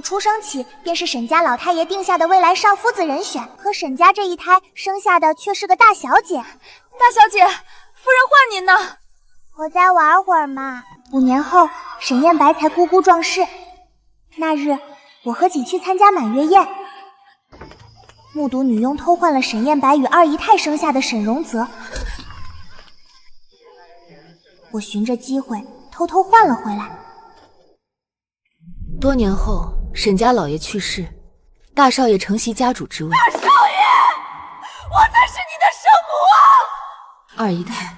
我出生起便是沈家老太爷定下的未来少夫子人选，可沈家这一胎生下的却是个大小姐。大小姐，夫人唤您呢。我再玩会儿嘛。5年后，沈燕白才咕咕壮士。那日，我和锦去参加满月宴，目睹女佣偷换了沈燕白与二姨太生下的沈荣泽。我寻着机会偷偷换了回来。多年后，沈家老爷去世，大少爷承袭家主之位。大少爷，我才是你的生母啊！二姨太，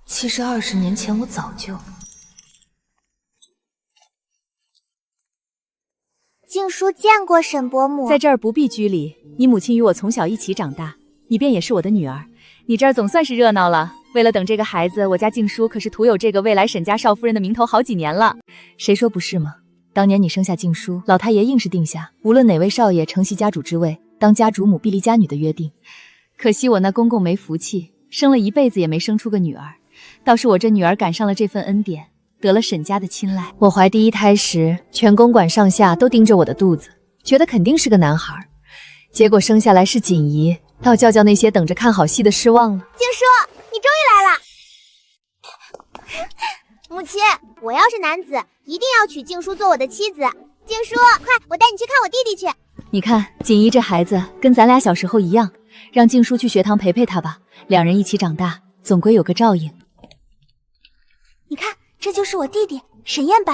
其实20年前我早就……静书见过沈伯母，在这儿不必拘礼。你母亲与我从小一起长大，你便也是我的女儿。你这儿总算是热闹了。为了等这个孩子，我家静书可是徒有这个未来沈家少夫人的名头好几年了。谁说不是吗？当年你生下静书，老太爷硬是定下，无论哪位少爷承袭家主之位，当家主母必离家女的约定。可惜我那公公没福气，生了一辈子也没生出个女儿。倒是我这女儿赶上了这份恩典，得了沈家的青睐。我怀第一胎时，全公馆上下都盯着我的肚子，觉得肯定是个男孩。结果生下来是锦怡，倒叫那些等着看好戏的失望了。静书，你终于来了。母亲，我要是男子，一定要娶静书做我的妻子。静书，快，我带你去看我弟弟去。你看，锦怡这孩子跟咱俩小时候一样，让静书去学堂陪陪他吧，两人一起长大，总归有个照应。你看，这就是我弟弟沈燕白。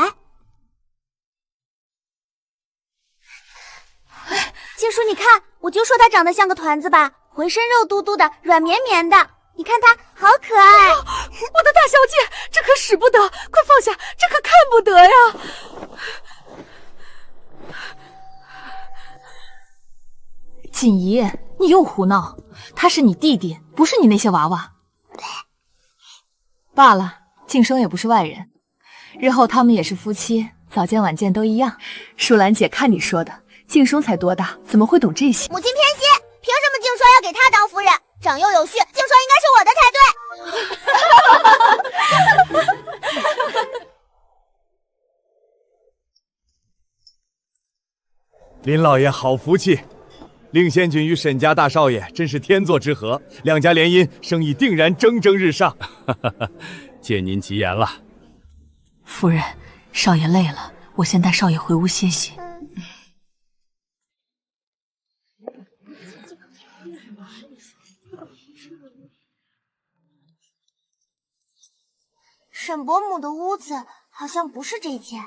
静书，你看，我就说他长得像个团子吧，浑身肉嘟嘟的，软绵绵的。你看他好可爱。我的大小姐，这可使不得，快放下，这可看不得呀。锦怡，你又胡闹，他是你弟弟，不是你那些娃娃。罢了，静生也不是外人，日后他们也是夫妻，早见晚见都一样。舒兰姐看你说的，静生才多大，怎么会懂这些？母亲偏心，凭什么静说要给她当夫人？长幼有序，静说应该是我的才对。林老爷好福气，令仙君与沈家大少爷真是天作之合，两家联姻，生意定然蒸蒸日上。借您吉言了。夫人，少爷累了，我先带少爷回屋歇息。沈伯母的屋子好像不是这间。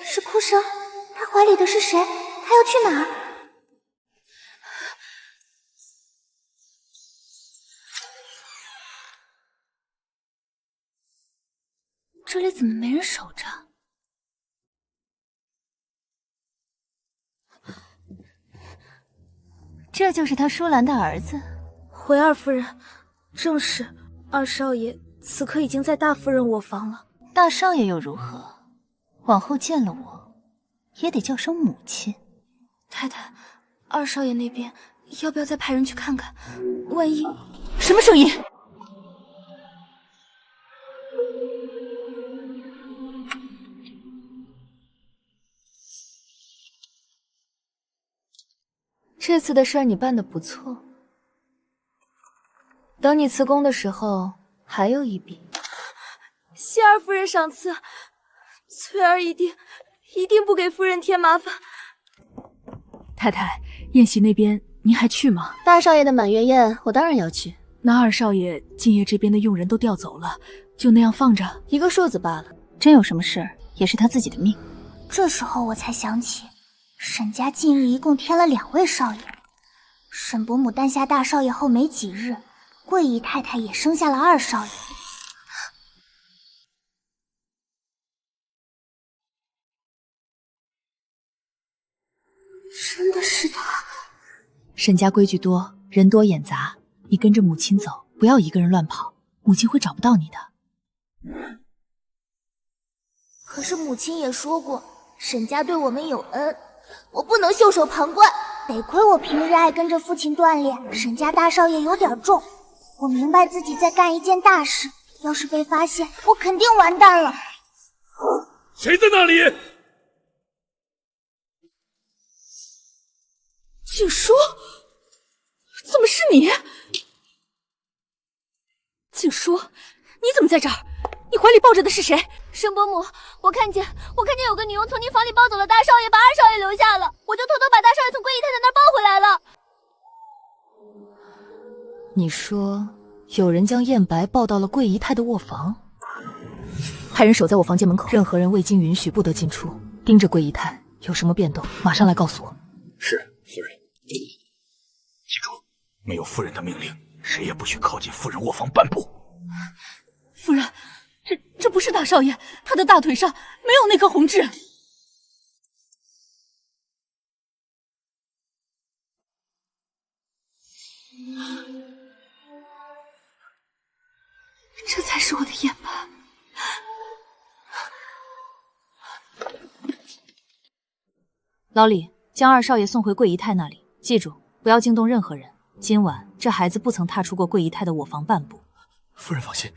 是哭声，他怀里的是谁？他要去哪儿？这里怎么没人守着？这就是他舒兰的儿子。回二夫人，正是。二少爷此刻已经在大夫人我房了。大少爷又如何？往后见了我，也得叫声母亲。太太，二少爷那边要不要再派人去看看？万一……什么声音？这次的事儿你办得不错，等你辞宫的时候还有一笔。谢二夫人赏赐，翠儿一定不给夫人添麻烦。太太，宴席那边您还去吗？大少爷的满月宴，我当然要去。那二少爷敬业这边的佣人都调走了，就那样放着？一个数字罢了。真有什么事，也是他自己的命。这时候我才想起，沈家近日一共添了2位少爷。沈伯母诞下大少爷后没几日，桂姨太太也生下了2少爷。真的是他。沈家规矩多，人多眼杂，你跟着母亲走，不要一个人乱跑，母亲会找不到你的。可是母亲也说过，沈家对我们有恩，我不能袖手旁观。得亏我平日爱跟着父亲锻炼，沈家大少爷有点重。我明白自己在干一件大事，要是被发现，我肯定完蛋了。谁在那里？静书，怎么是你？静书，你怎么在这儿？你怀里抱着的是谁？沈伯母，我看见有个女佣从您房里抱走了大少爷，把二少爷留下了，我就偷偷把大少爷从桂姨太太那儿抱回来了。你说有人将燕白抱到了桂姨太的卧房，派人守在我房间门口，任何人未经允许不得进出，盯着桂姨太，有什么变动马上来告诉我。是，夫人。记住，没有夫人的命令，谁也不许靠近夫人卧房半步。夫人，这不是大少爷，他的大腿上没有那颗红痣。这才是我的燕白。老李，将二少爷送回桂姨太那里，记住，不要惊动任何人。今晚这孩子不曾踏出过桂姨太的卧房半步。夫人放心。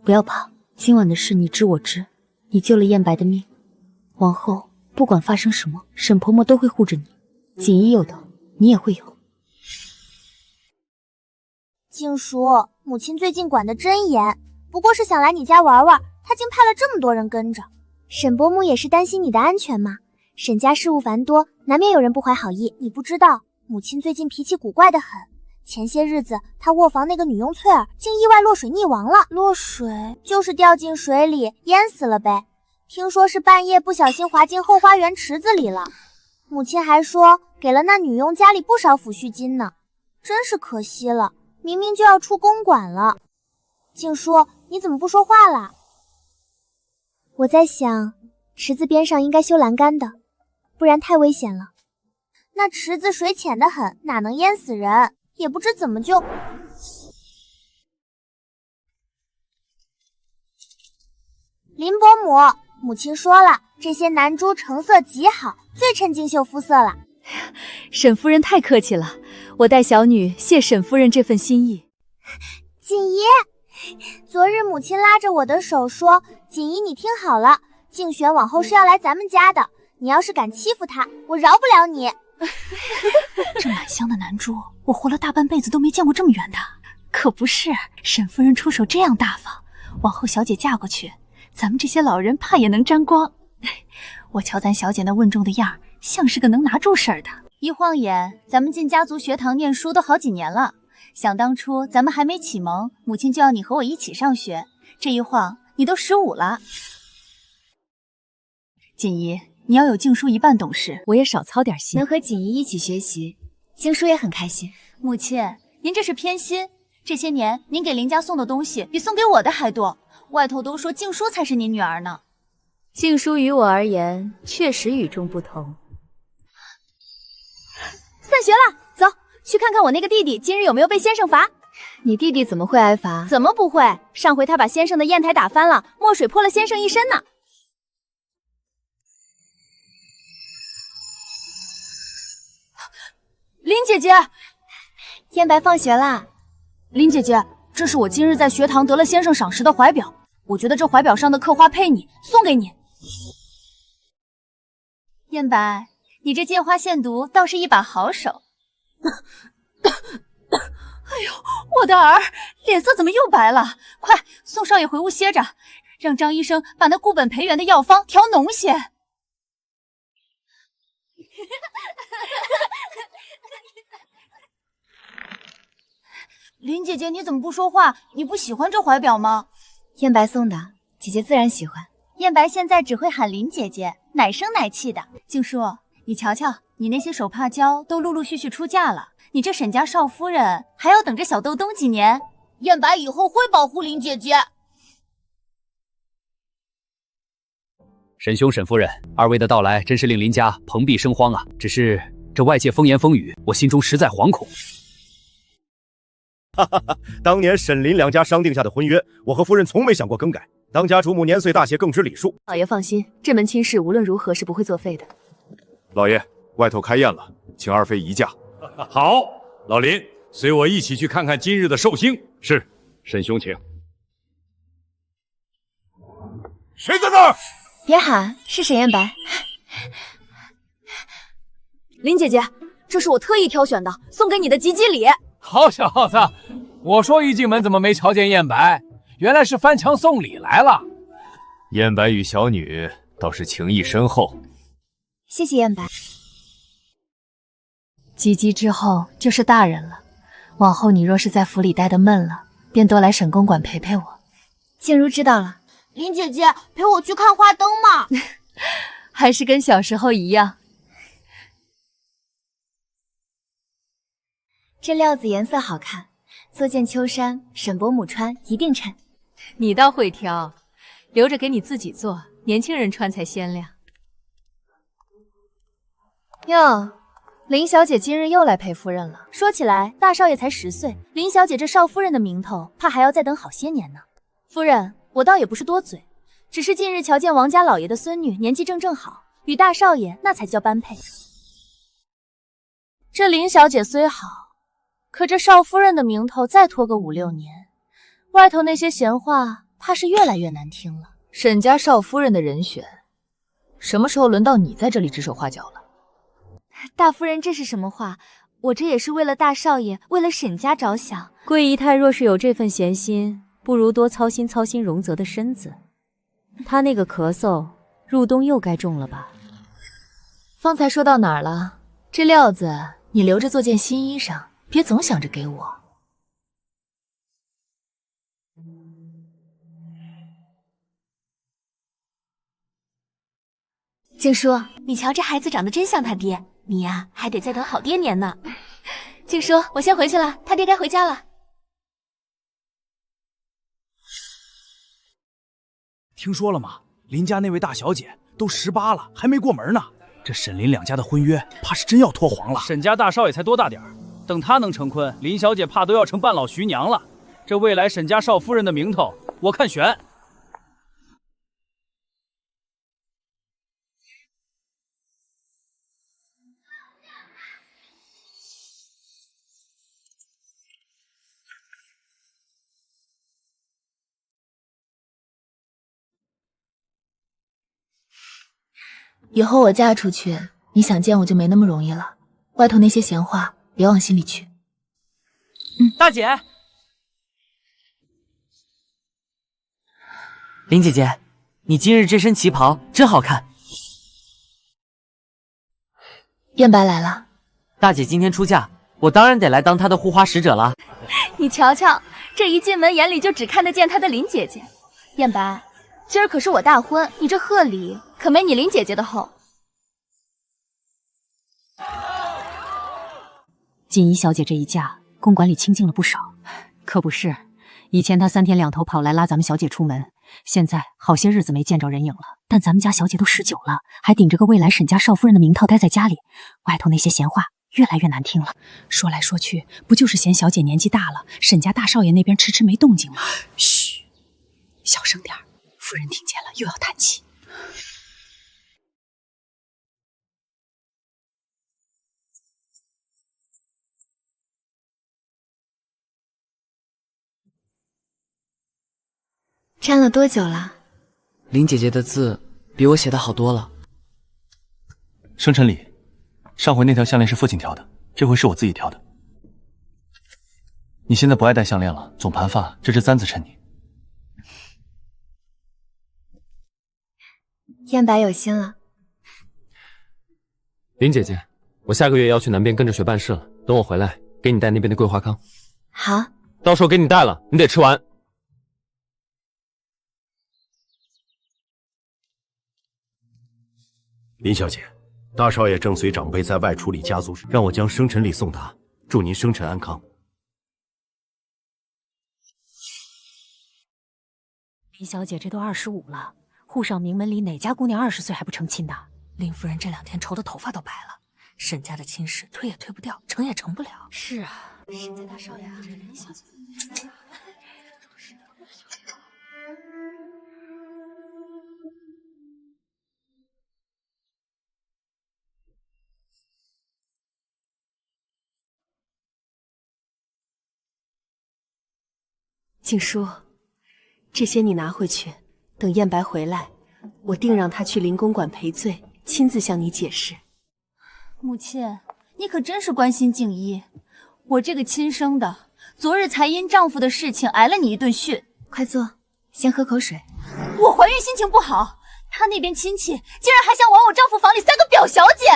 不要怕，今晚的事你知我知，你救了燕白的命，往后不管发生什么，沈婆婆都会护着你。锦衣有的，你也会有。静叔，母亲最近管得真严，不过是想来你家玩玩，她竟派了这么多人跟着。沈伯母也是担心你的安全嘛。沈家事务繁多，难免有人不怀好意。你不知道，母亲最近脾气古怪得很。前些日子，她卧房那个女佣翠儿竟意外落水溺亡了。落水就是掉进水里淹死了呗。听说是半夜不小心滑进后花园池子里了。母亲还说给了那女佣家里不少抚恤金呢，真是可惜了，明明就要出公馆了。静叔，你怎么不说话啦？我在想，池子边上应该修栏杆的，不然太危险了。那池子水浅得很，哪能淹死人？也不知怎么就……林伯母，母亲说了，这些南珠成色极好，最衬静秀肤色了。沈夫人太客气了，我代小女谢沈夫人这份心意。锦衣，昨日母亲拉着我的手说，锦衣你听好了，静璇往后是要来咱们家的，你要是敢欺负她，我饶不了你。这满箱的南珠，我活了大半辈子都没见过这么圆的。可不是，沈夫人出手这样大方，往后小姐嫁过去，咱们这些老人怕也能沾光。我瞧咱小姐那稳重的样儿，像是个能拿住事儿的。一晃眼，咱们进家族学堂念书都好几年了。想当初咱们还没启蒙，母亲就要你和我一起上学，这一晃你都15了。锦衣，你要有静书一半懂事，我也少操点心。能和锦衣一起学习，静书也很开心。母亲，您这是偏心。这些年您给林家送的东西比送给我的还多，外头都说静书才是您女儿呢。静书于我而言确实与众不同。散学了，走去看看我那个弟弟今日有没有被先生罚。你弟弟怎么会挨罚？怎么不会？上回他把先生的砚台打翻了，墨水泼了先生一身呢。林姐姐，燕白放学啦。林姐姐，这是我今日在学堂得了先生赏识的怀表，我觉得这怀表上的刻花配你，送给你。燕白，你这借花献毒倒是一把好手。哎呦，我的儿，脸色怎么又白了？快送少爷回屋歇着，让张医生把那固本培元的药方调浓些。林姐姐，你怎么不说话？你不喜欢这怀表吗？燕白送的，姐姐自然喜欢。燕白现在只会喊林姐姐，奶声奶气的。静书，你瞧瞧，你那些手帕胶都陆陆续续出嫁了，你这沈家少夫人还要等着小豆冬几年？燕白以后会保护林姐姐。沈兄、沈夫人，二位的到来真是令林家蓬荜生辉啊！只是这外界风言风语，我心中实在惶恐。当年沈林两家商定下的婚约，我和夫人从没想过更改。当家主母年岁大些，更知礼数。老爷放心，这门亲事无论如何是不会作废的。老爷，外头开宴了，请二妃移驾。好，老林，随我一起去看看今日的寿星。是，沈兄请。谁在那儿？别喊，是沈燕白。林姐姐，这是我特意挑选的，送给你的吉吉礼。好小子，我说一进门怎么没瞧见燕白？原来是翻墙送礼来了。燕白与小女倒是情谊深厚。谢谢燕白。及笄之后就是大人了，往后你若是在府里待得闷了，便多来沈公馆陪陪我。静茹知道了。林姐姐，陪我去看花灯嘛。还是跟小时候一样。这料子颜色好看，做件秋衫，沈伯母穿一定衬。你倒会挑，留着给你自己做，年轻人穿才鲜亮。哟，林小姐今日又来陪夫人了。说起来，大少爷才10岁，林小姐这少夫人的名头，怕还要再等好些年呢。夫人，我倒也不是多嘴，只是近日瞧见王家老爷的孙女年纪正好，与大少爷那才叫般配。这林小姐虽好，可这少夫人的名头再拖个5、6年，外头那些闲话怕是越来越难听了。沈家少夫人的人选，什么时候轮到你在这里指手画脚了？大夫人，这是什么话？我这也是为了大少爷，为了沈家着想。贵姨太若是有这份闲心，不如多操心操心荣泽的身子。他那个咳嗽，入冬又该中了吧？方才说到哪儿了？这料子你留着做件新衣裳，别总想着给我。静书，你瞧这孩子长得真像他爹，你呀还得再等好些年呢。静书，我先回去了，他爹该回家了。听说了吗？林家那位大小姐都18了，还没过门呢。这沈林两家的婚约，怕是真要拖黄了。沈家大少爷才多大点儿，等他能成婚，林小姐怕都要成半老徐娘了。这未来沈家少夫人的名头，我看悬。以后我嫁出去，你想见我就没那么容易了。外头那些闲话，别往心里去。大姐，林姐姐，你今日这身旗袍真好看。燕白来了，大姐今天出嫁，我当然得来当她的护花使者了。你瞧瞧，这一进门眼里就只看得见他的林姐姐。燕白，今儿可是我大婚，你这贺礼可没你林姐姐的厚。锦衣小姐这一嫁，公馆里清静了不少。可不是，以前她3天2头跑来拉咱们小姐出门，现在好些日子没见着人影了。但咱们家小姐都19了，还顶着个未来沈家少夫人的名头待在家里，外头那些闲话越来越难听了。说来说去，不就是嫌小姐年纪大了，沈家大少爷那边迟迟没动静吗？嘘，小声点儿，夫人听见了又要叹气。粘了多久了？林姐姐的字比我写的好多了。生辰礼，上回那条项链是父亲挑的，这回是我自己挑的。你现在不爱戴项链了，总盘发，这只簪子衬你。燕白有心了。林姐姐，我下个月要去南边跟着学办事了，等我回来给你带那边的桂花糕。好，到时候给你带了，你得吃完。林小姐，大少爷正随长辈在外处理家族事，让我将生辰礼送他，祝您生辰安康。林小姐这都25了，沪上名门里哪家姑娘20岁还不成亲的？林夫人这2天愁得头发都白了，沈家的亲事推也推不掉，成也成不了。是啊，沈家大少爷这林小姐。静书，这些你拿回去，等燕白回来，我定让他去林公馆赔罪，亲自向你解释。母亲，你可真是关心静一。我这个亲生的，昨日才因丈夫的事情挨了你一顿训。快坐，先喝口水。我怀孕心情不好，他那边亲戚竟然还想往我丈夫房里塞个表小姐。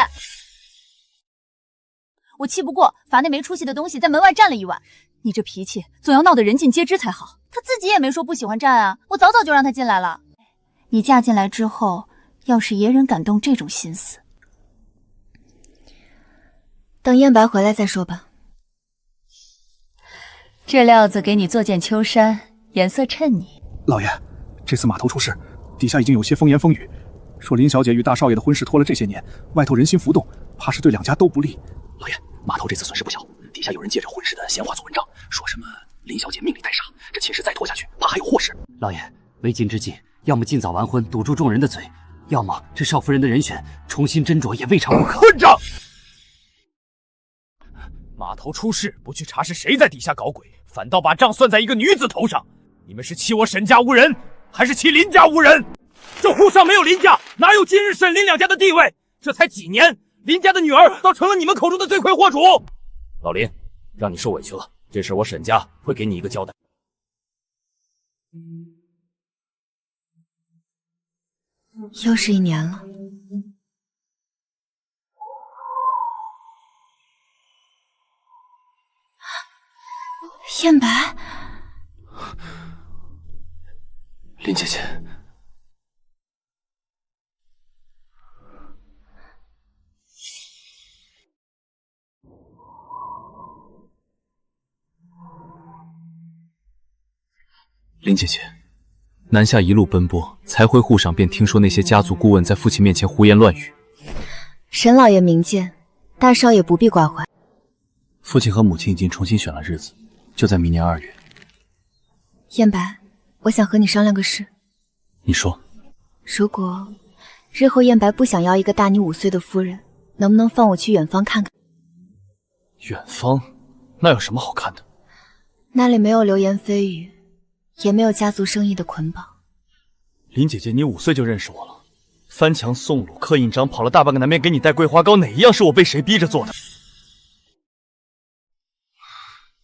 我气不过，罚那没出息的东西在门外站了一晚。你这脾气总要闹得人尽皆知才好。他自己也没说不喜欢站啊，我早早就让他进来了。你嫁进来之后，要是野人敢动这种心思，等燕白回来再说吧。这料子给你做件秋衫，颜色衬你。老爷，这次码头出事，底下已经有些风言风语，说林小姐与大少爷的婚事拖了这些年，外头人心浮动，怕是对两家都不利。老爷，码头这次损失不小，底下有人借着婚事的闲话做文章，说什么林小姐命里带煞，这亲事再拖下去，怕还有祸事。老爷，为今之计，要么尽早完婚，堵住众人的嘴，要么这少夫人的人选重新斟酌也未尝不可。混账！码头出事，不去查是谁在底下搞鬼，反倒把账算在一个女子头上。你们是欺我沈家无人，还是欺林家无人？这沪上没有林家，哪有今日沈林两家的地位？这才几年，林家的女儿倒成了你们口中的罪魁祸主。老林，让你受委屈了，这事我沈家会给你一个交代。又是1年了。燕白，林姐姐，林姐姐，南下一路奔波，才回沪上，便听说那些家族顾问在父亲面前胡言乱语。沈老爷明鉴，大少爷不必挂怀。父亲和母亲已经重新选了日子，就在明年2月。燕白，我想和你商量个事。你说。如果日后燕白不想要一个大你5岁的夫人，能不能放我去远方看看？远方？那有什么好看的？那里没有流言蜚语，也没有家族生意的捆绑。林姐姐，你5岁就认识我了，翻墙送鲁，刻印章，跑了大半个南边给你带桂花糕，哪一样是我被谁逼着做的？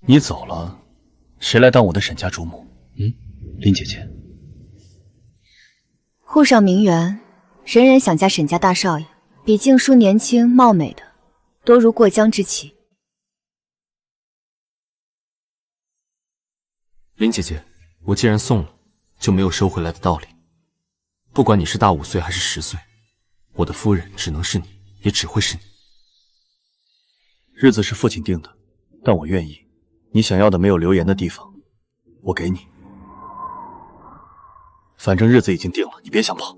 你走了，谁来当我的沈家主母？林姐姐。沪上名媛，人人想嫁沈家大少爷，比静书年轻貌美的，多如过江之鲫。林姐姐，我既然送了，就没有收回来的道理。不管你是大5岁还是10岁，我的夫人只能是你，也只会是你。日子是父亲定的，但我愿意。你想要的没有流言的地方，我给你。反正日子已经定了，你别想跑。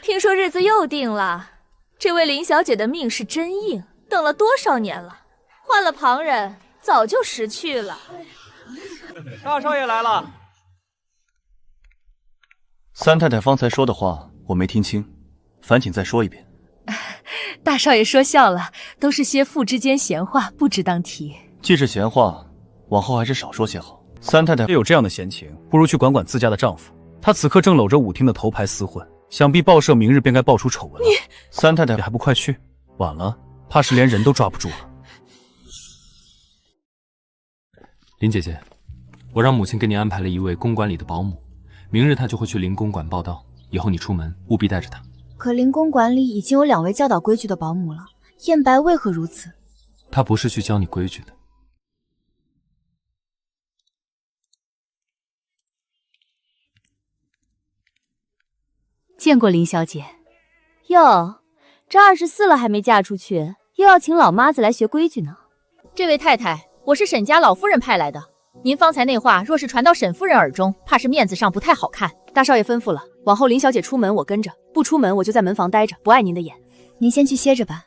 听说日子又定了，这位林小姐的命是真硬，等了多少年了，换了旁人早就识趣了。大少爷来了。三太太方才说的话我没听清，烦请再说一遍。大少爷说笑了，都是些父之间闲话，不值当提。既是闲话，往后还是少说些好。三太太有这样的闲情，不如去管管自家的丈夫。她此刻正搂着舞厅的头牌厮混，想必报社明日便该爆出丑闻了。三太太还不快去，晚了怕是连人都抓不住了。林姐姐，我让母亲给你安排了一位公馆里的保姆，明日她就会去林公馆报道，以后你出门务必带着她。可林公馆里已经有2位教导规矩的保姆了，燕白为何如此？她不是去教你规矩的。见过林小姐。哟，这24了还没嫁出去，又要请老妈子来学规矩呢。这位太太，我是沈家老夫人派来的。您方才那话若是传到沈夫人耳中，怕是面子上不太好看。大少爷吩咐了，往后林小姐出门我跟着，不出门我就在门房待着，不碍您的眼。您先去歇着吧。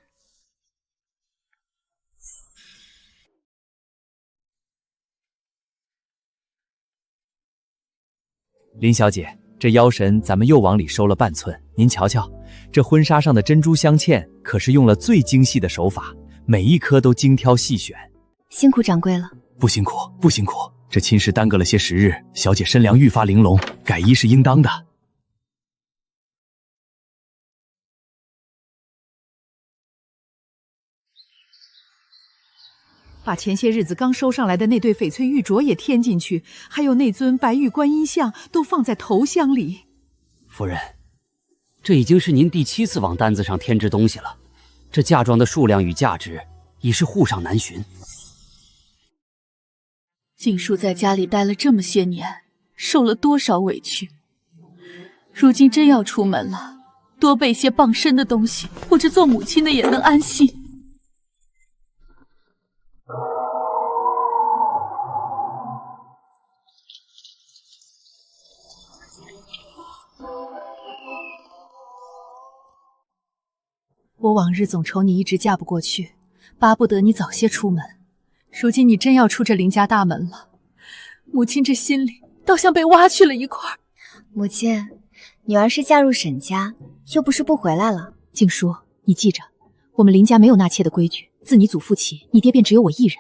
林小姐，这腰神咱们又往里收了半寸，您瞧瞧，这婚纱上的珍珠镶嵌可是用了最精细的手法，每一颗都精挑细选。辛苦掌柜了。不辛苦，不辛苦，这亲事耽搁了些时日，小姐身量愈发玲珑，改衣是应当的。把前些日子刚收上来的那对翡翠玉镯也添进去，还有那尊白玉观音像都放在头箱里。夫人，这已经是您第7次往单子上添置东西了，这嫁妆的数量与价值已是户上难寻。静书在家里待了这么些年，受了多少委屈，如今真要出门了，多备些傍身的东西，我这做母亲的也能安心。我往日总愁你一直嫁不过去，巴不得你早些出门。如今你真要出这林家大门了，母亲这心里倒像被挖去了一块。母亲，女儿是嫁入沈家，又不是不回来了。静书，你记着，我们林家没有纳妾的规矩，自你祖父起，你爹便只有我一人。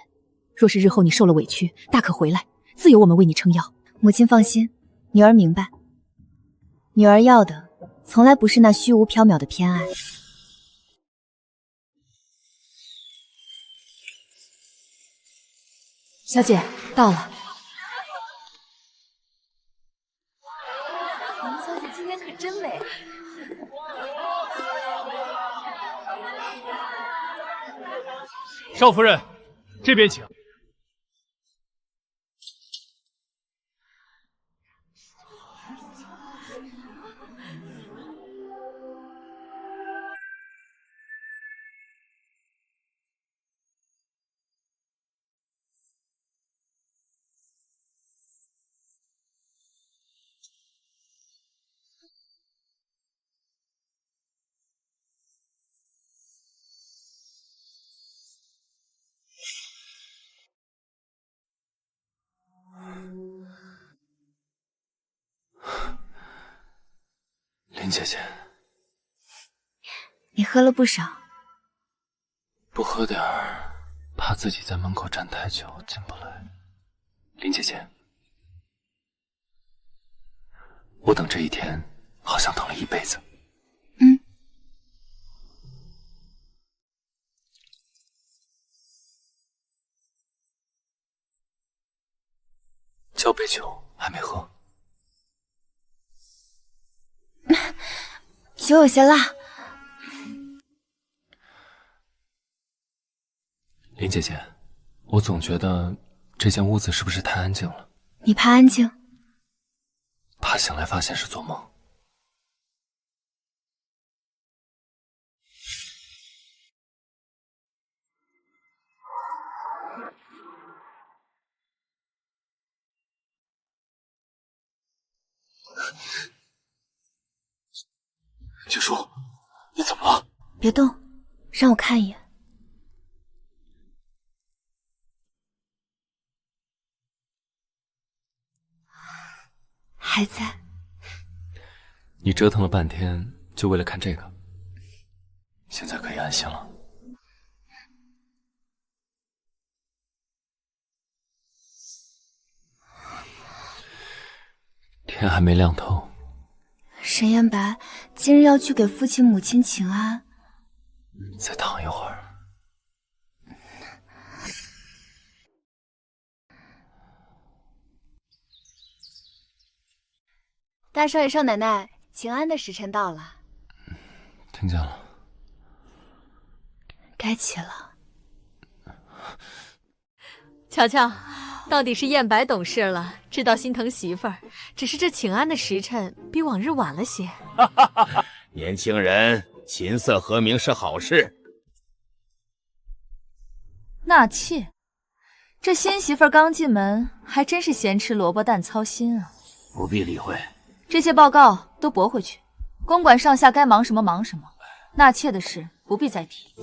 若是日后你受了委屈，大可回来，自有我们为你撑腰。母亲放心，女儿明白。女儿要的从来不是那虚无缥缈的偏爱。小姐，到了。林小姐今天可真美。少夫人，这边请。林姐姐，你喝了不少。不喝点儿，怕自己在门口站太久进不来。林姐姐，我等这一天好像等了一辈子。交杯酒还没喝。酒有些辣。林姐姐，我总觉得这间屋子是不是太安静了？你怕安静？怕醒来发现是做梦。静书，你怎么了？别动，让我看一眼。还在。你折腾了半天，就为了看这个？现在可以安心了。天还没亮透。沈燕白今日要去给父亲母亲请安，再躺一会儿。大少爷少奶奶，请安的时辰到了。听见了。该起了。瞧瞧，到底是燕白懂事了，知道心疼媳妇儿。只是这请安的时辰比往日晚了些。年轻人，琴瑟和鸣是好事。纳妾，这新媳妇儿刚进门，还真是咸吃萝卜淡操心啊。不必理会，这些报告都驳回去，公馆上下该忙什么忙什么，纳妾的事不必再提。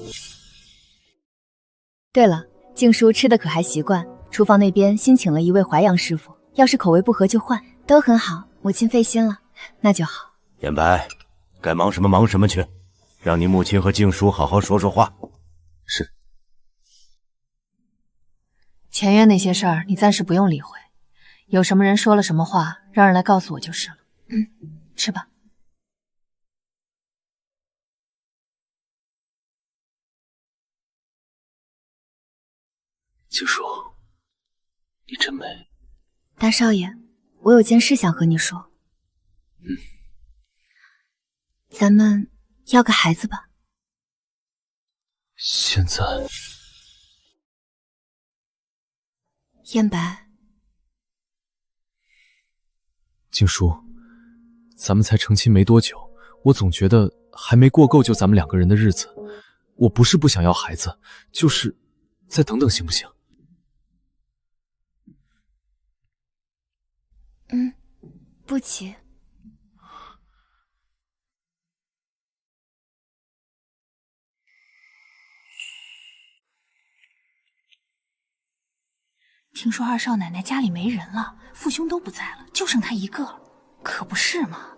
对了，静书吃的可还习惯？厨房那边新请了一位淮扬师傅，要是口味不合就换，都很好。母亲费心了，那就好。颜白，该忙什么忙什么去，让你母亲和静书好好说说话。是。前院那些事儿，你暂时不用理会。有什么人说了什么话，让人来告诉我就是了。吃吧。静书，你真美。大少爷，我有件事想和你说。咱们要个孩子吧。现在？燕白，静书，咱们才成亲没多久，我总觉得还没过够就咱们2个人的日子。我不是不想要孩子，就是再等等行不行？不急。听说二少奶奶家里没人了，父兄都不在了，就剩她一个了，可不是吗？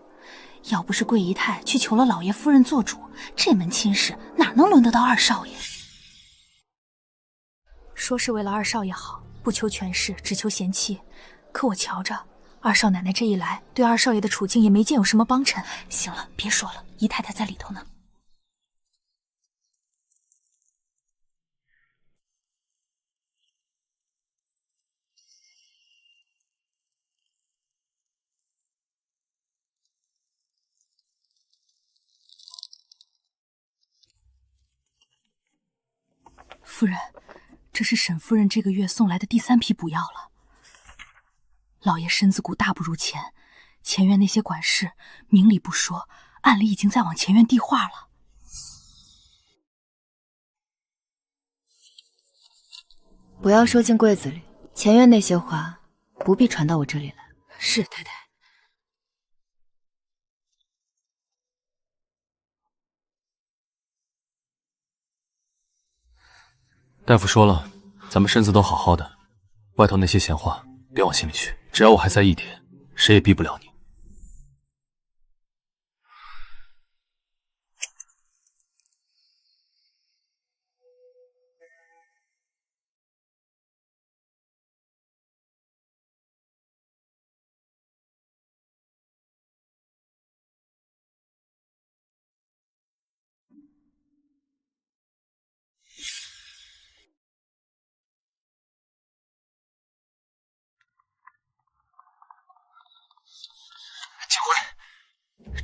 要不是贵姨太去求了老爷夫人做主，这门亲事哪能轮得到二少爷？说是为了二少爷好，不求权势，只求贤妻，可我瞧着二少奶奶这一来，对二少爷的处境也没见有什么帮衬。行了，别说了，姨太太在里头呢。夫人，这是沈夫人这个月送来的第3批补药了。老爷身子骨大不如前，前院那些管事明里不说，暗里已经在往前院递话了。不要说进柜子里，前院那些话不必传到我这里来。是，太太。大夫说了，咱们身子都好好的，外头那些闲话别往心里去。只要我还在一点，谁也逼不了你。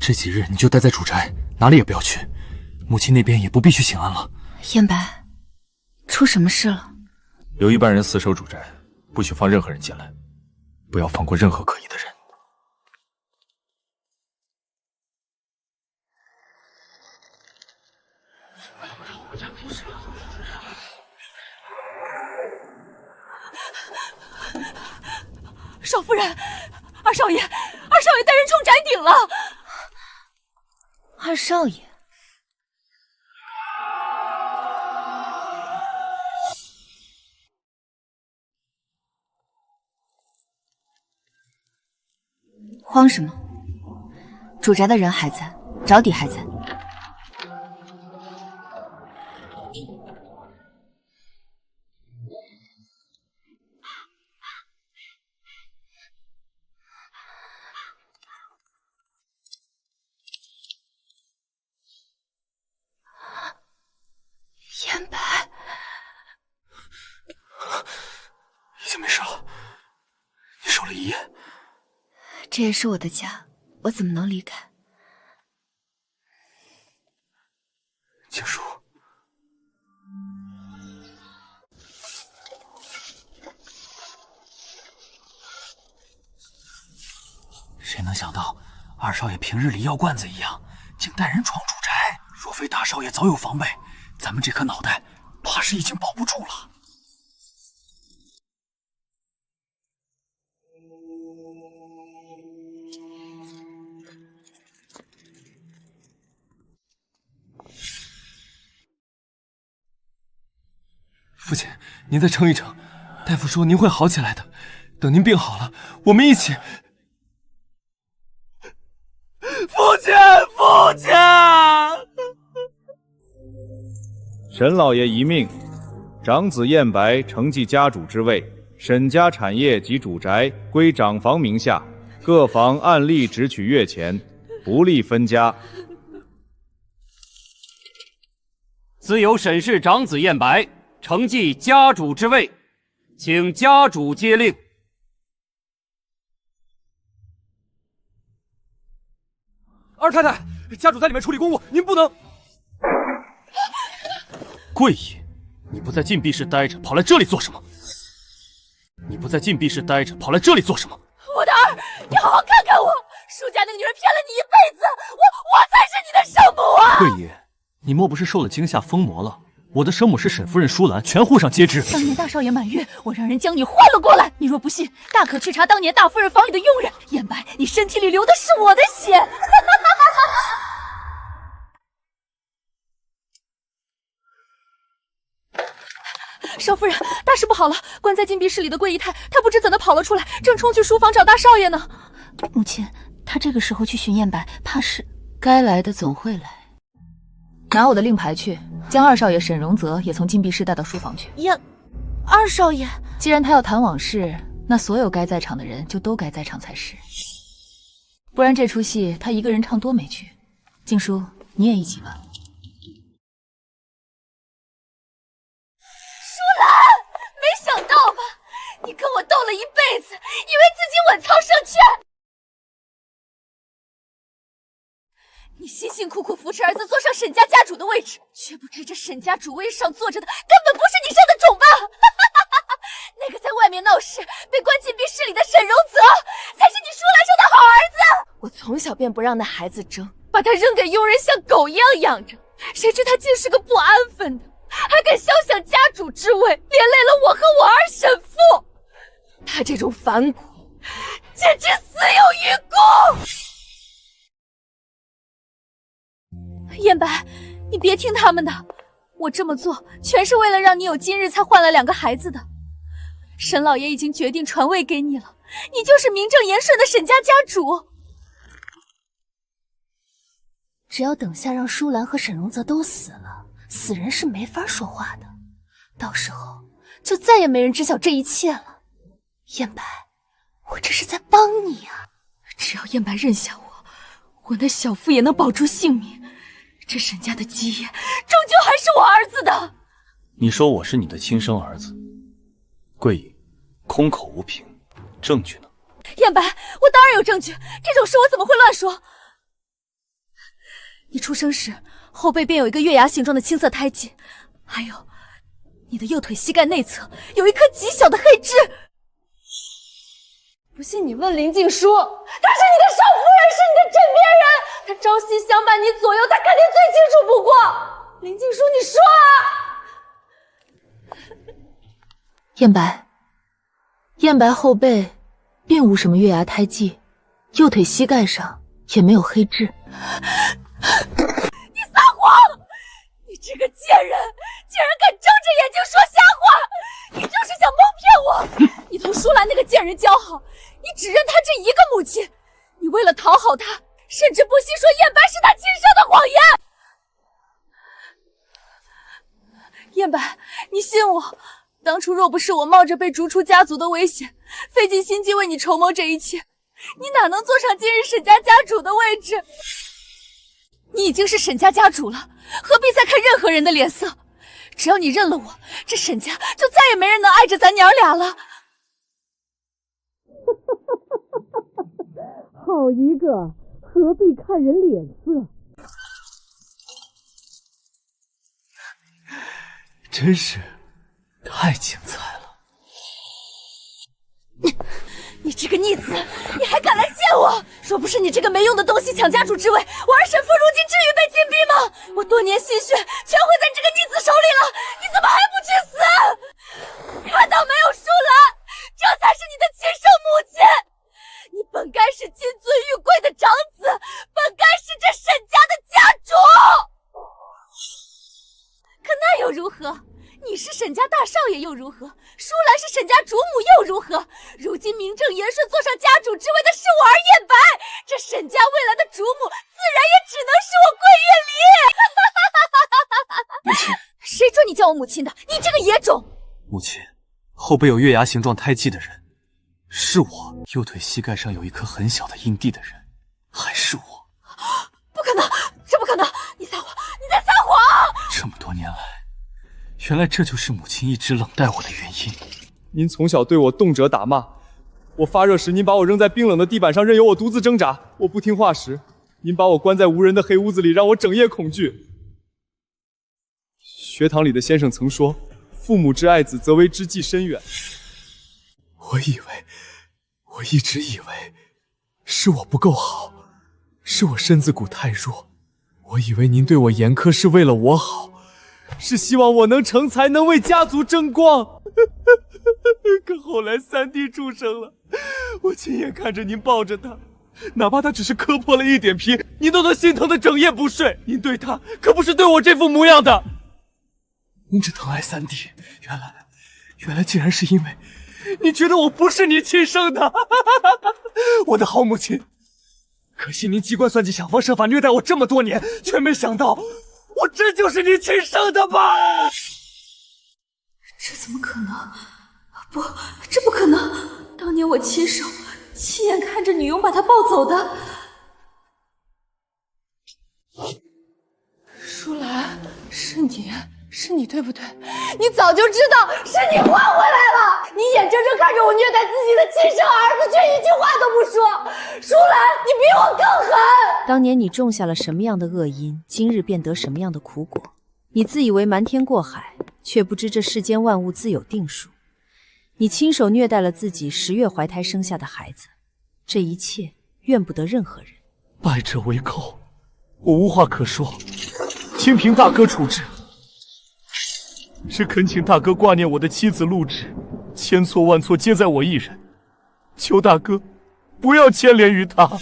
这几日你就待在主宅，哪里也不要去。母亲那边也不必去请安了。燕白，出什么事了？有一班人死守主宅，不许放任何人进来，不要放过任何可疑的人。少夫人，二少爷带人冲宅顶了。二少爷，慌什么？主宅的人还在，着底还在。燕白，已经没事了。你守了一夜，这也是我的家，我怎么能离开？静书，谁能想到二少爷平日里药罐子一样，竟带人闯主宅？若非大少爷早有防备，咱们这颗脑袋怕是已经保不住了。父亲，您再撑一撑，大夫说您会好起来的。等您病好了，我们一起。父亲，父亲！沈老爷遗命，长子燕白承继家主之位，沈家产业及主宅归长房名下，各房按例只取月钱，不立分家。自有沈氏长子燕白承继家主之位，请家主接令。二太太，家主在里面处理公务，您不能。桂姨，你不在禁闭室待着，跑来这里做什么？你不在禁闭室待着，跑来这里做什么？我的儿，你好好看看我，舒家那个女人骗了你一辈子，我才是你的生母啊！桂姨，你莫不是受了惊吓疯魔了？我的生母是沈夫人舒兰，全沪上皆知。当年大少爷满月，我让人将你换了过来。你若不信，大可去查当年大夫人房里的佣人。燕白，你身体里流的是我的血。少夫人，大事不好了！关在禁闭室里的桂姨太，她不知怎的跑了出来，正冲去书房找大少爷呢。母亲，她这个时候去寻燕白，怕是……该来的总会来。拿我的令牌去，将二少爷沈荣泽也从禁闭室带到书房去。二少爷，既然他要谈往事，那所有该在场的人就都该在场才是。不然这出戏他一个人唱多没趣。静书，你也一起吧。没想到吧，你跟我斗了一辈子，以为自己稳操胜券。你辛辛苦苦扶持儿子坐上沈家家主的位置，却不知这沈家主位上坐着的根本不是你生的种吧？那个在外面闹事被关禁闭室里的沈荣泽，才是你舒兰生的好儿子。我从小便不让那孩子争，把他扔给佣人像狗一样养着，谁知他竟是个不安分的，还敢肖想家主之位，连累了我和我儿沈父。他这种反骨，简直死有余辜。燕白，你别听他们的，我这么做全是为了让你有今日才换了2个孩子的。沈老爷已经决定传位给你了，你就是名正言顺的沈家家主。只要等下让舒兰和沈荣泽都死了，死人是没法说话的，到时候就再也没人知晓这一切了。燕白，我这是在帮你啊！只要燕白认下我，我那小妇也能保住性命。这沈家的基业终究还是我儿子的。你说我是你的亲生儿子，桂姨，空口无凭，证据呢？燕白，我当然有证据，这种事我怎么会乱说？你出生时后背便有一个月牙形状的青色胎记，还有你的右腿膝盖内侧有一颗极小的黑痣。不信你问林静书，她是你的少夫人，是你的枕边人，她朝夕相伴你左右，她肯定最清楚不过。林静书，你说啊！燕白，燕白后背并无什么月牙胎记，右腿膝盖上也没有黑痣。你撒谎！你这个贱人，竟然敢睁着眼睛说瞎话！你就是想蒙骗我！你同舒兰那个贱人交好，你只认她这一个母亲，你为了讨好她，甚至不惜说燕白是她亲生的谎言。燕白，你信我，当初若不是我冒着被逐出家族的危险，费尽心机为你筹谋这一切，你哪能坐上今日沈家家主的位置？你已经是沈家家主了，何必再看任何人的脸色？只要你认了我，这沈家就再也没人能碍着咱娘俩了。好一个，何必看人脸色？真是太精彩了！你这个逆子，你还敢来见我？若不是你这个没用的东西抢家主之位，我儿沈父如今至于被禁闭吗？我多年心血全毁在这个逆子手里了，你怎么还不去死？看到没有，舒兰，这才是你的亲生母亲。你本该是金尊玉贵的长子，本该是这沈家的家主。可那又如何？你你是沈家大少爷又如何？舒兰是沈家主母又如何？如今名正言顺坐上家主之位的是我儿燕白，这沈家未来的主母自然也只能是我桂月离。母亲，谁准你叫我母亲的？你这个野种！母亲，后背有月牙形状胎记的人是我，右腿膝盖上有一颗很小的印地的人还是我。不可能，这不可能！你撒谎，你在撒谎！这么多年来，原来这就是母亲一直冷待我的原因。您从小对我动辄打骂，我发热时您把我扔在冰冷的地板上，任由我独自挣扎；我不听话时，您把我关在无人的黑屋子里，让我整夜恐惧。学堂里的先生曾说，父母之爱子，则为之计深远。我一直以为是我不够好，是我身子骨太弱。我以为您对我严苛是为了我好，是希望我能成才，能为家族争光。可后来三弟出生了，我亲眼看着您抱着他，哪怕他只是磕破了一点皮，您都能心疼的整夜不睡。您对他可不是对我这副模样的。您只疼爱三弟，原来竟然是因为你觉得我不是你亲生的。我的好母亲，可惜您机关算计，想方设法虐待我这么多年，却没想到我真就是你亲生的吧？这怎么可能？不，这不可能！当年我亲眼看着女佣把他抱走的。舒兰，是你对不对？你早就知道是你换回来了！你眼睁睁看着我虐待自己的亲生儿子，却一句话都不说。舒兰，你比我更狠！当年你种下了什么样的恶因，今日便得什么样的苦果。你自以为瞒天过海，却不知这世间万物自有定数。你亲手虐待了自己10月怀胎生下的孩子，这一切怨不得任何人。败者为寇，我无话可说，听凭大哥处置。是恳请大哥挂念我的妻子陆芷，千错万错皆在我一人，求大哥不要牵连于他。我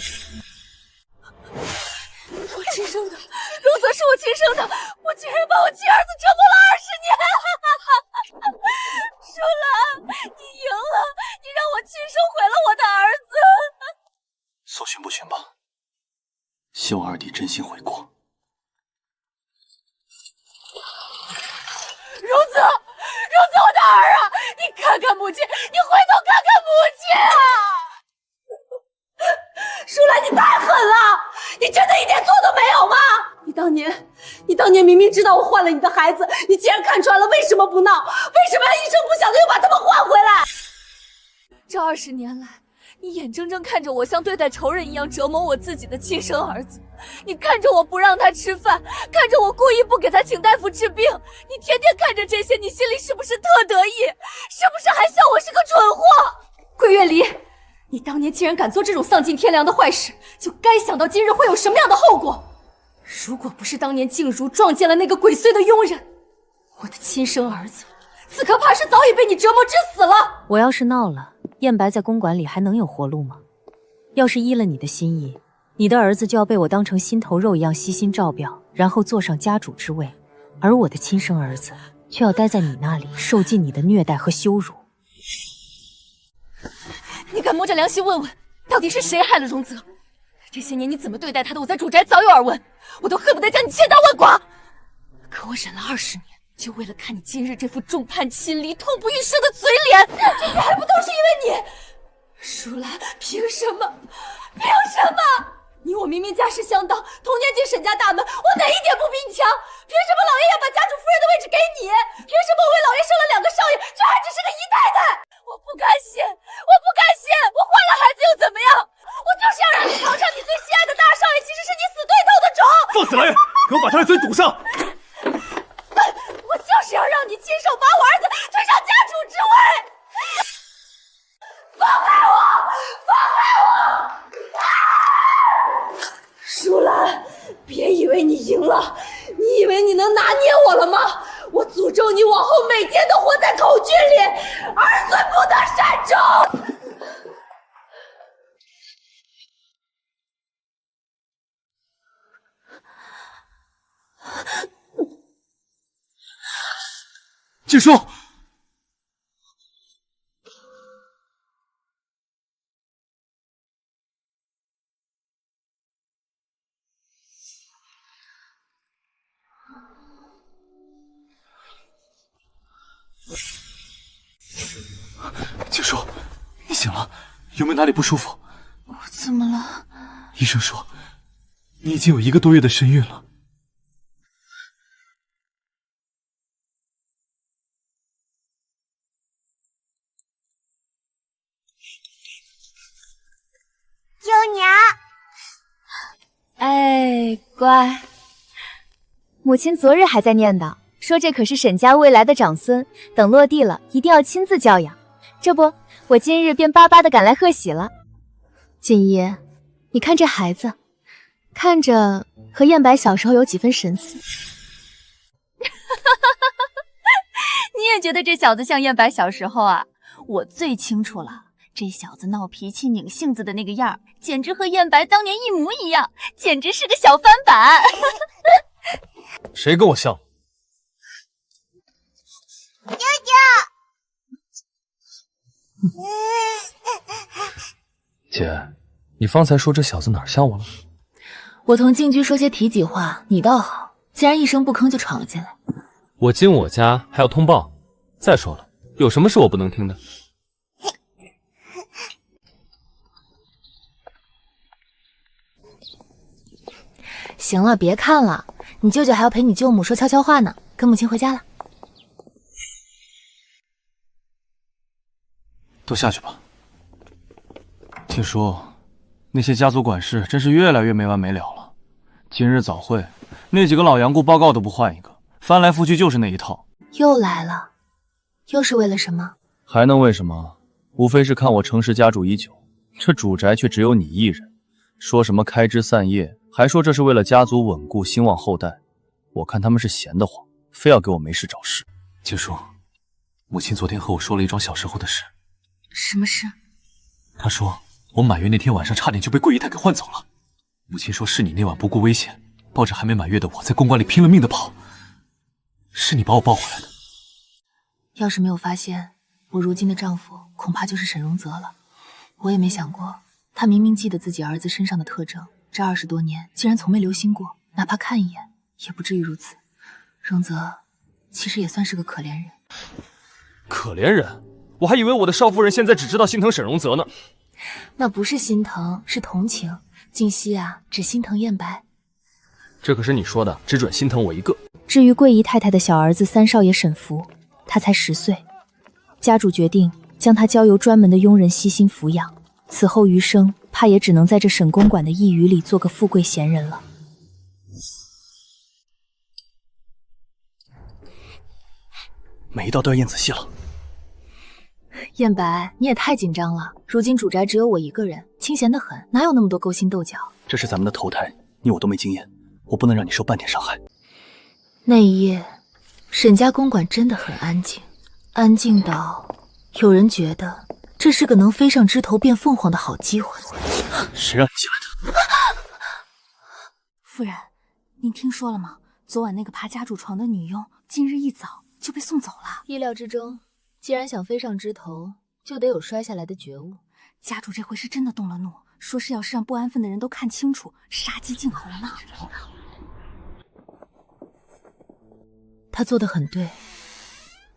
亲生的，荣泽是我亲生的，我竟然把我亲儿子折磨了20年！舒兰，你赢了，你让我亲生毁了我的儿子。所寻不寻吧，希望二弟真心悔过。荣泽，我的儿啊！你看看母亲，你回头看看母亲啊！舒兰，你太狠了！你真的一点错都没有吗？你当年明明知道我换了你的孩子，你既然看穿了，为什么不闹？为什么要一声不响的又把他们换回来？这20年来，你眼睁睁看着我像对待仇人一样折磨我自己的亲生儿子，你看着我不让他吃饭，看着我故意不给他请大夫治病，你天天看着这些，你心里是不是特得意？是不是还笑我是个蠢货？桂月离，你当年既然敢做这种丧尽天良的坏事，就该想到今日会有什么样的后果。如果不是当年静茹撞见了那个鬼祟的佣人，我的亲生儿子此刻怕是早已被你折磨致死了。我要是闹了，燕白在公馆里还能有活路吗？要是依了你的心意，你的儿子就要被我当成心头肉一样悉心照料，然后坐上家主之位，而我的亲生儿子却要待在你那里受尽你的虐待和羞辱。你敢摸着良心问问，到底是谁害了荣泽？这些年你怎么对待他的，我在主宅早有耳闻，我都恨不得将你千刀万剐。可我忍了20年，就为了看你今日这副众叛亲离、痛不欲生的嘴脸，这些还不都是因为你？舒兰，凭什么？凭什么？你我明明家世相当，同年进沈家大门，我哪一点不比你强？凭什么老爷要把家主夫人的位置给你？凭什么我为老爷生了2个少爷，却还只是个姨太太？我不甘心，我不甘心！我换了孩子又怎么样？我就是要让你尝尝你最心爱的大少爷其实是你死对头的种！放肆来人，给我把他的嘴堵上！我就是要让你亲手把我儿子推上家主之位！放开我！放开我！舒兰，别以为你赢了，你以为你能拿捏我了吗？我诅咒你往后每天都活在口军里，儿孙不得善终！静书，静书，你醒了，有没有哪里不舒服？我怎么了？医生说，你已经有1个多月的身孕了。舅娘，哎，乖。母亲昨日还在念叨，说这可是沈家未来的长孙，等落地了一定要亲自教养。这不，我今日便巴巴的赶来贺喜了。锦衣，你看这孩子，看着和燕白小时候有几分神似。你也觉得这小子像燕白小时候啊？我最清楚了，这小子闹脾气、拧性子的那个样儿，简直和燕白当年一模一样，简直是个小翻版。谁跟我像？舅舅。姐，你方才说这小子哪儿像我了？我同静居说些体己话，你倒好，竟然一声不吭就闯了进来。我进我家还要通报。再说了，有什么是我不能听的？行了，别看了，你舅舅还要陪你舅母说悄悄话呢，跟母亲回家了。都下去吧。听说那些家族管事真是越来越没完没了了。今日早会，那几个老杨顾报告都不换一个，翻来覆去就是那一套。又来了，又是为了什么？还能为什么？无非是看我程氏家主已久，这主宅却只有你一人，说什么开枝散叶，还说这是为了家族稳固兴旺后代。我看他们是闲得慌，非要给我没事找事。静书，母亲昨天和我说了一桩小时候的事。什么事？她说我满月那天晚上差点就被桂姨太给换走了。母亲说是你那晚不顾危险，抱着还没满月的我在公馆里拼了命的跑，是你把我抱回来的。要是没有发现，我如今的丈夫恐怕就是沈荣泽了。我也没想过，他明明记得自己儿子身上的特征，这20多年竟然从没留心过，哪怕看一眼也不至于如此。荣泽其实也算是个可怜人。可怜人？我还以为我的少夫人现在只知道心疼沈荣泽呢。那不是心疼，是同情。静熙啊，只心疼燕白。这可是你说的，只准心疼我一个。至于桂姨太太的小儿子三少爷沈福，他才10岁，家主决定将他交由专门的佣人悉心抚养，此后余生怕也只能在这沈公馆的一隅里做个富贵闲人了。每一道都要验仔细了。燕白，你也太紧张了。如今主宅只有我一个人，清闲得很，哪有那么多勾心斗角？这是咱们的头胎，你我都没经验，我不能让你受半点伤害。那一夜，沈家公馆真的很安静，安静到有人觉得这是个能飞上枝头变凤凰的好机会。谁让你进来的？夫人，您听说了吗？昨晚那个爬家主床的女佣，今日一早就被送走了。意料之中，既然想飞上枝头，就得有摔下来的觉悟。家主这回是真的动了怒，说是要是让不安分的人都看清楚，杀鸡儆猴呢。他做得很对，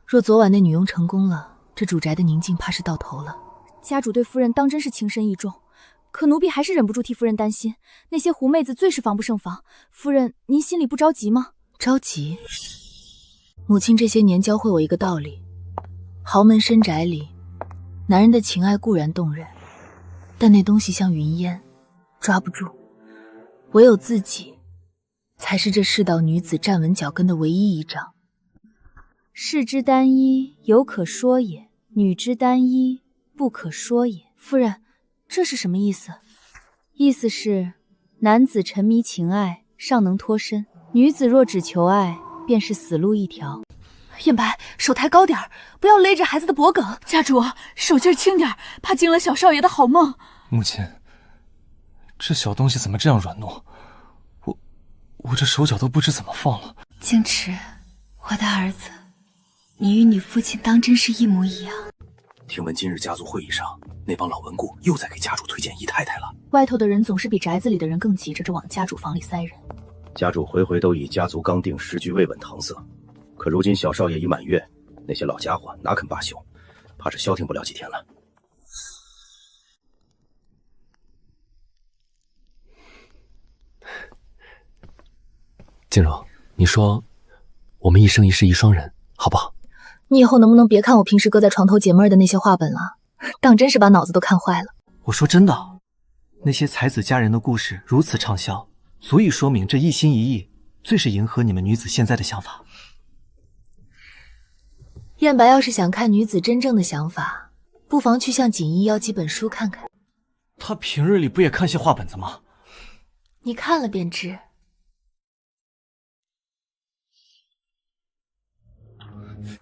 若昨晚那女佣成功了，这主宅的宁静怕是到头了。家主对夫人当真是情深意重，可奴婢还是忍不住替夫人担心。那些狐妹子最是防不胜防，夫人您心里不着急吗？着急。母亲这些年教会我一个道理：豪门深宅里，男人的情爱固然动人，但那东西像云烟，抓不住。唯有自己，才是这世道女子站稳脚跟的唯一依仗。士之单一，犹可说也；女之单一，不可说也。夫人，这是什么意思？意思是，男子沉迷情爱，尚能脱身；女子若只求爱，便是死路一条。燕白，手抬高点儿，不要勒着孩子的脖梗。家主，手劲轻点儿，怕惊了小少爷的好梦。母亲，这小东西怎么这样软糯？我这手脚都不知怎么放了。静池，我的儿子，你与你父亲当真是一模一样。听闻今日家族会议上，那帮老顽固又在给家主推荐姨太太了。外头的人总是比宅子里的人更急着往家主房里塞人。家主回回都以家族刚定时局未稳搪塞，可如今小少爷已满月，那些老家伙哪肯罢休，怕是消停不了几天了。静柔，你说我们一生一世一双人，好不好？你以后能不能别看我平时搁在床头解闷的那些话本了，当真是把脑子都看坏了。我说真的，那些才子佳人的故事如此畅销，足以说明这一心一意最是迎合你们女子现在的想法。燕白要是想看女子真正的想法，不妨去向锦衣要几本书看看。她平日里不也看些话本子吗？你看了便知。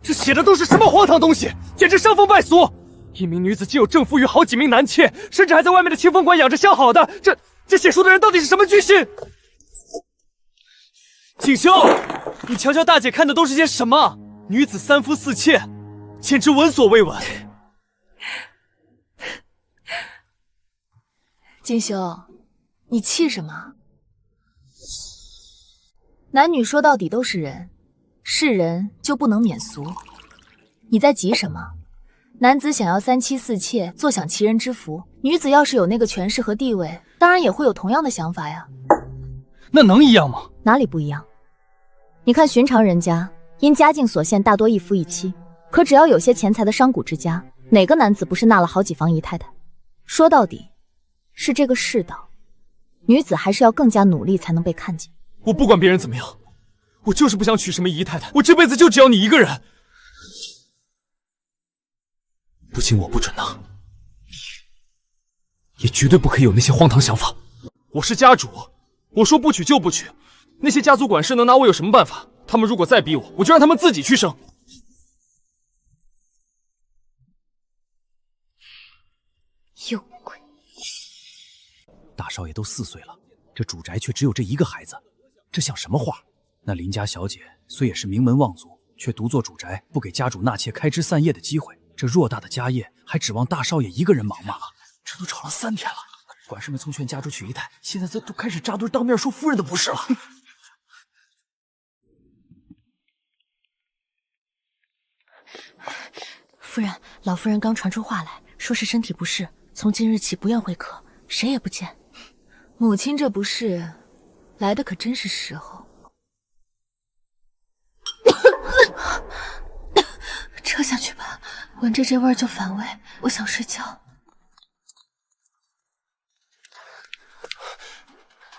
这写的都是什么荒唐东西，简直伤风败俗！一名女子竟有正夫与好几名男妾，甚至还在外面的清风馆养着相好的，这写书的人到底是什么居心？锦绣，你瞧瞧大姐看的都是些什么？女子三夫四妾，简直闻所未闻。锦绣，你气什么？男女说到底都是人，是人就不能免俗。你在急什么？男子想要三妻四妾，坐享其人之福；女子要是有那个权势和地位，当然也会有同样的想法呀。那能一样吗？哪里不一样？你看寻常人家，因家境所限，大多一夫一妻。可只要有些钱财的商贾之家，哪个男子不是纳了好几房姨太太？说到底，是这个世道，女子还是要更加努力才能被看见。我不管别人怎么样，我就是不想娶什么姨太太，我这辈子就只要你一个人。不仅我不准呐，也绝对不可以有那些荒唐想法。我是家主，我说不娶就不娶。那些家族管事能拿我有什么办法？他们如果再逼我，我就让他们自己去生。有鬼！大少爷都4岁了，这主宅却只有这一个孩子，这像什么话？那林家小姐虽也是名门望族，却独坐主宅，不给家主纳妾开枝散叶的机会。这偌大的家业，还指望大少爷一个人忙吗？这都吵了3天了，管事们从劝家主娶姨太，现在都开始扎堆当面说夫人的不是了。夫人，老夫人刚传出话来，说是身体不适，从今日起不愿会客，谁也不见。母亲这不是来的可真是时候。撤下去吧，闻着这味儿就反胃，我想睡觉。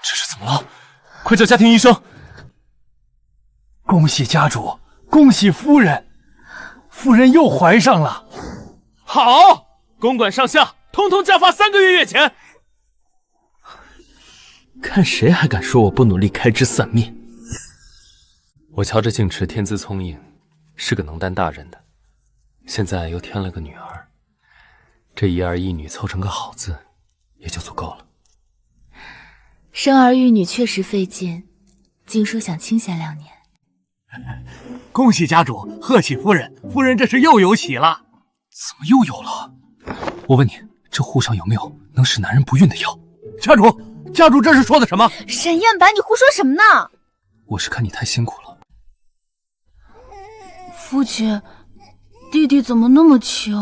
这是怎么了？快叫家庭医生！恭喜家主，恭喜夫人，夫人又怀上了。好，公馆上下通通加发3个月月钱。看谁还敢说我不努力开枝散叶。我瞧着静池天资聪颖，是个能担大任的。现在又添了个女儿，这一儿一女凑成个好字，也就足够了。生儿育女确实费劲，静叔想清闲2年。恭喜家主，贺喜夫人，夫人这是又有喜了。怎么又有了？我问你，这户上有没有能使男人不孕的药？家主这是说的什么？沈燕白，你胡说什么呢？我是看你太辛苦了。父亲，弟弟怎么那么轻？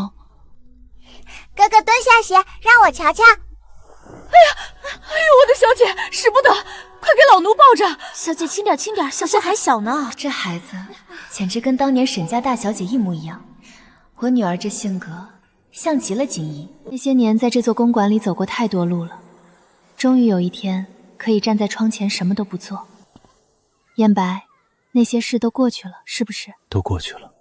哥哥蹲下些，让我瞧瞧。哎呀，我的小姐，使不得，快给老奴抱着。小姐轻点，轻点，小姐还小呢。这孩子简直跟当年沈家大小姐一模一样。我女儿这性格像极了锦衣。那些年在这座公馆里走过太多路了，终于有一天可以站在窗前什么都不做。燕白，那些事都过去了，是不是？都过去了。